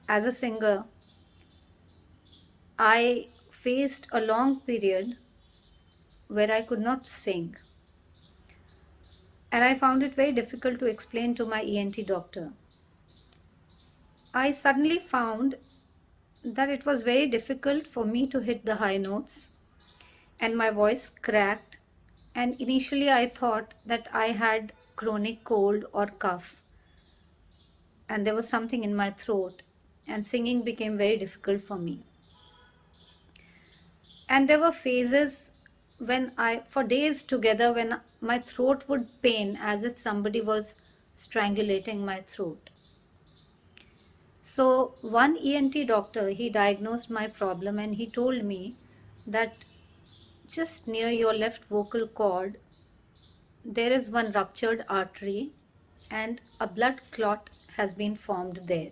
As a singer, I faced a long period where I could not sing, and I found it very difficult to explain to my ENT doctor. I suddenly found that it was very difficult for me to hit the high notes, and my voice cracked. And initially, I thought that I had chronic cold or cough, and there was something in my throat, and singing became very difficult for me. And there were phases when for days together, when my throat would pain as if somebody was strangulating my throat. So, one ENT doctor, he diagnosed my problem and he told me that just near your left vocal cord, there is one ruptured artery and a blood clot has been formed there.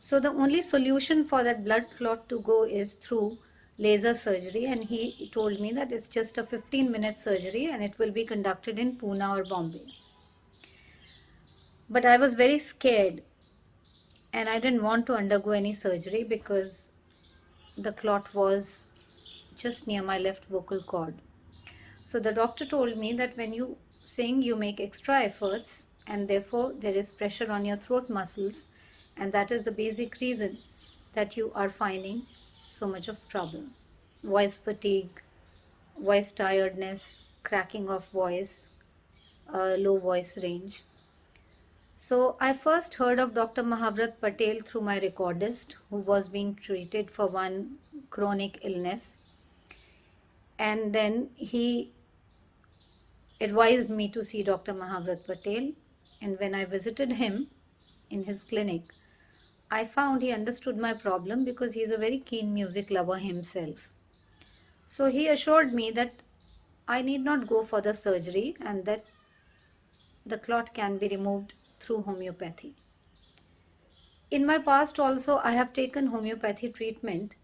So the only solution for that blood clot to go is through laser surgery, and he told me that it's just a 15-minute surgery and it will be conducted in Pune or Bombay. But I was very scared and I didn't want to undergo any surgery because the clot was just near my left vocal cord. So the doctor told me that when you sing, you make extra efforts and therefore there is pressure on your throat muscles, and that is the basic reason that you are finding so much of trouble. Voice fatigue, voice tiredness, cracking of voice, low voice range. So I first heard of Dr. Mahavrat Patel through my recordist who was being treated for one chronic illness, and then he advised me to see Dr. Mahavrat Patel. And when I visited him in his clinic, I found he understood my problem because he is a very keen music lover himself. So he assured me that I need not go for the surgery and that the clot can be removed through homeopathy. In my past also I have taken homeopathy treatment,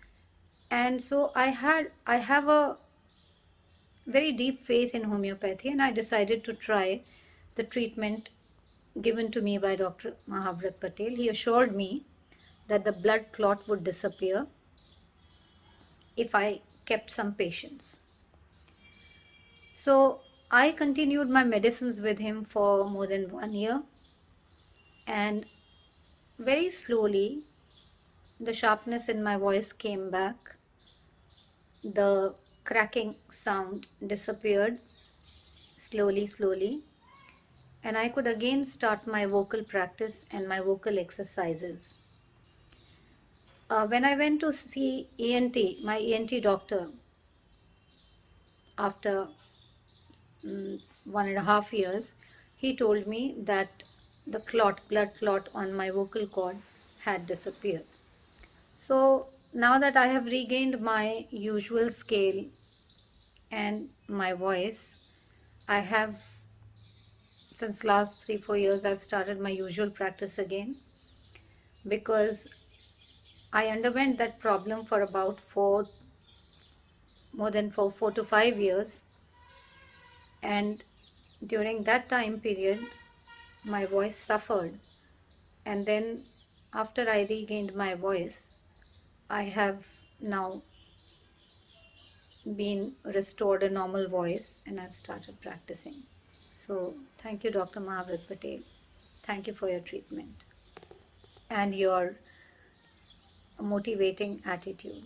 and so I have a very deep faith in homeopathy, and I decided to try the treatment given to me by Dr. Mahavrat Patel. He assured me that the blood clot would disappear if I kept some patience. So I continued my medicines with him for more than 1 year, and very slowly the sharpness in my voice came back. The cracking sound disappeared slowly, and I could again start my vocal practice and my vocal exercises. When I went to see ENT, my ENT doctor, after 1.5 years, he told me that the blood clot on my vocal cord had disappeared. So now that I have regained my usual scale and my voice, I have, since last 3-4 years, I've started my usual practice again, because I underwent that problem for about more than 4 to 5 years, and during that time period my voice suffered, and then after I regained my voice, I have now been restored a normal voice and I've started practicing. So thank you, Dr. Mahavrat Patel. Thank you for your treatment and your motivating attitude.